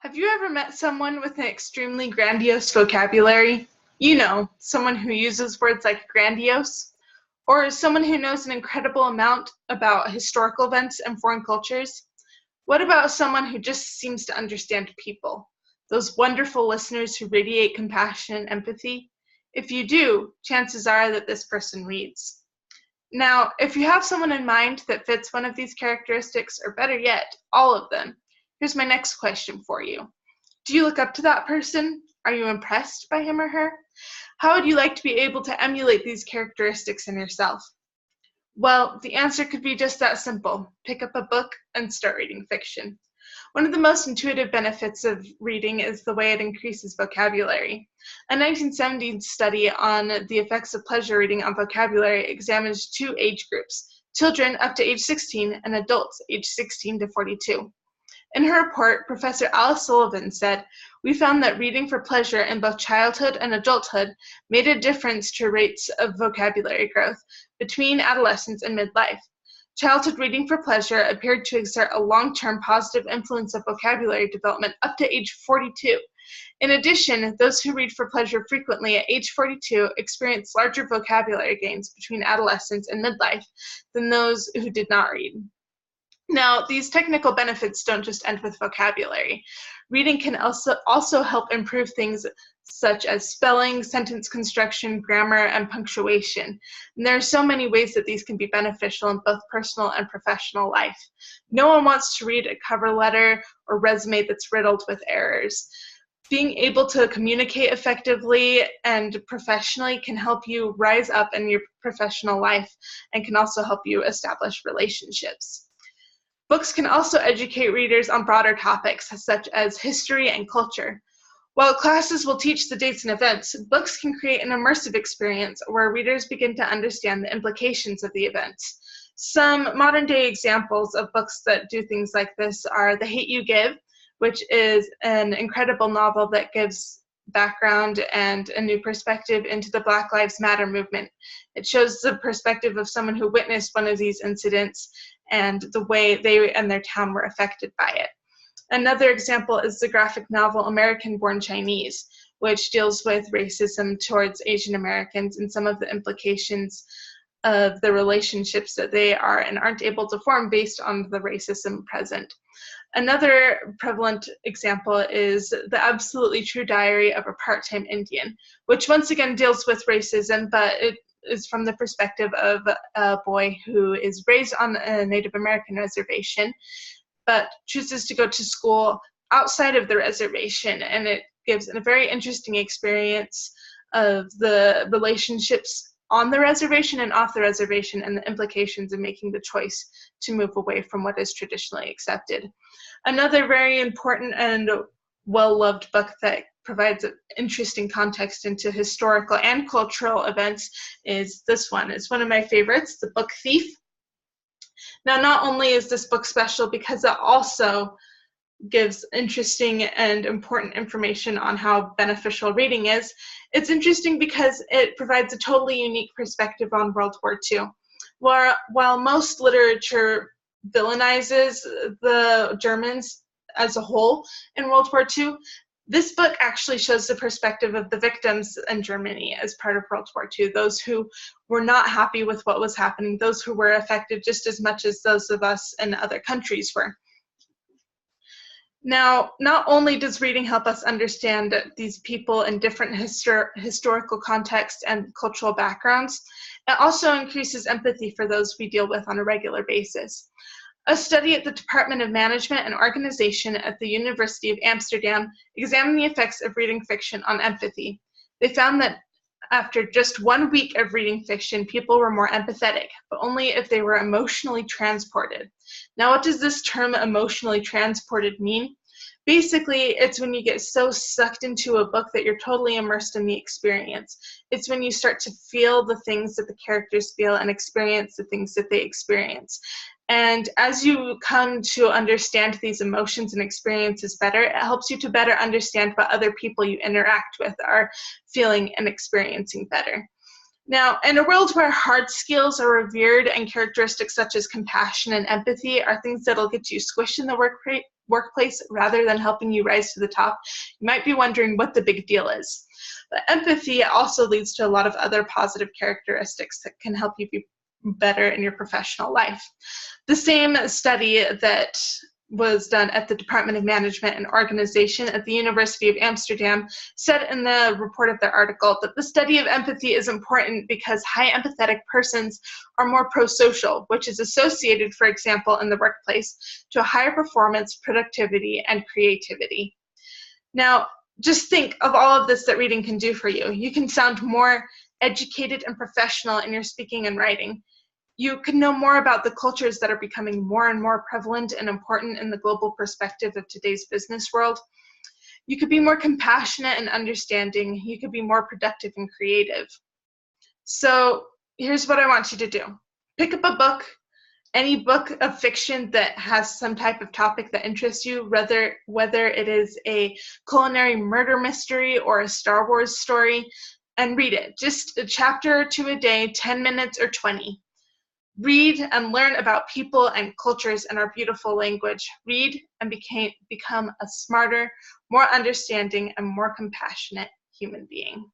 Have you ever met someone with an extremely grandiose vocabulary? You know, someone who uses words like grandiose, or someone who knows an incredible amount about historical events and foreign cultures? What about someone who just seems to understand people? Those wonderful listeners who radiate compassion and empathy? If you do, chances are that this person reads. Now, if you have someone in mind that fits one of these characteristics, or better yet, all of them, here's my next question for you. Do you look up to that person? Are you impressed by him or her? How would you like to be able to emulate these characteristics in yourself? Well, the answer could be just that simple. Pick up a book and start reading fiction. One of the most intuitive benefits of reading is the way it increases vocabulary. A 1970s study on the effects of pleasure reading on vocabulary examined two age groups, children up to age 16 and adults aged 16 to 42. In her report, Professor Alice Sullivan said, "We found that reading for pleasure in both childhood and adulthood made a difference to rates of vocabulary growth between adolescence and midlife. Childhood reading for pleasure appeared to exert a long-term positive influence of vocabulary development up to age 42. In addition, those who read for pleasure frequently at age 42 experience larger vocabulary gains between adolescence and midlife than those who did not read." Now, these technical benefits don't just end with vocabulary. Reading can also help improve things such as spelling, sentence construction, grammar, and punctuation. And there are so many ways that these can be beneficial in both personal and professional life. No one wants to read a cover letter or resume that's riddled with errors. Being able to communicate effectively and professionally can help you rise up in your professional life and can also help you establish relationships. Books can also educate readers on broader topics such as history and culture. While classes will teach the dates and events, books can create an immersive experience where readers begin to understand the implications of the events. Some modern-day examples of books that do things like this are The Hate U Give, which is an incredible novel that gives background and a new perspective into the Black Lives Matter movement. It shows the perspective of someone who witnessed one of these incidents and the way they and their town were affected by it. Another example is the graphic novel American-Born Chinese, which deals with racism towards Asian Americans and some of the implications of the relationships that they are and aren't able to form based on the racism present. Another prevalent example is The Absolutely True Diary of a Part-Time Indian, which once again deals with racism, but it is from the perspective of a boy who is raised on a Native American reservation, but chooses to go to school outside of the reservation, and it gives a very interesting experience of the relationships on the reservation and off the reservation and the implications of making the choice to move away from what is traditionally accepted. Another very important and well-loved book that provides an interesting context into historical and cultural events is this one. It's one of my favorites, The Book Thief. Now, not only is this book special because it also gives interesting and important information on how beneficial reading is, it's interesting because it provides a totally unique perspective on World War II. While most literature villainizes the Germans as a whole in World War II, this book actually shows the perspective of the victims in Germany as part of World War II, those who were not happy with what was happening, those who were affected just as much as those of us in other countries were. Now, not only does reading help us understand these people in different historical contexts and cultural backgrounds, it also increases empathy for those we deal with on a regular basis. A study at the Department of Management and Organization at the University of Amsterdam examined the effects of reading fiction on empathy. They found that after just 1 week of reading fiction, people were more empathetic, but only if they were emotionally transported. Now, what does this term emotionally transported mean? Basically, it's when you get so sucked into a book that you're totally immersed in the experience. It's when you start to feel the things that the characters feel and experience the things that they experience. And as you come to understand these emotions and experiences better, it helps you to better understand what other people you interact with are feeling and experiencing better. Now, in a world where hard skills are revered and characteristics such as compassion and empathy are things that'll get you squished in the workplace rather than helping you rise to the top, you might be wondering what the big deal is. But empathy also leads to a lot of other positive characteristics that can help you be better in your professional life. The same study that was done at the Department of Management and Organization at the University of Amsterdam said in the report of their article that the study of empathy is important because high empathetic persons are more pro-social, which is associated, for example, in the workplace, to a higher performance, productivity, and creativity. Now, just think of all of this that reading can do for you. You can sound more educated and professional in your speaking and writing. You can know more about the cultures that are becoming more and more prevalent and important in the global perspective of today's business world. You could be more compassionate and understanding. You could be more productive and creative. So here's what I want you to do. Pick up a book, any book of fiction that has some type of topic that interests you, whether it is a culinary murder mystery or a Star Wars story, and read it. Just a chapter or two a day, 10 minutes or 20. Read and learn about people and cultures in our beautiful language. Read and become a smarter, more understanding, and more compassionate human being.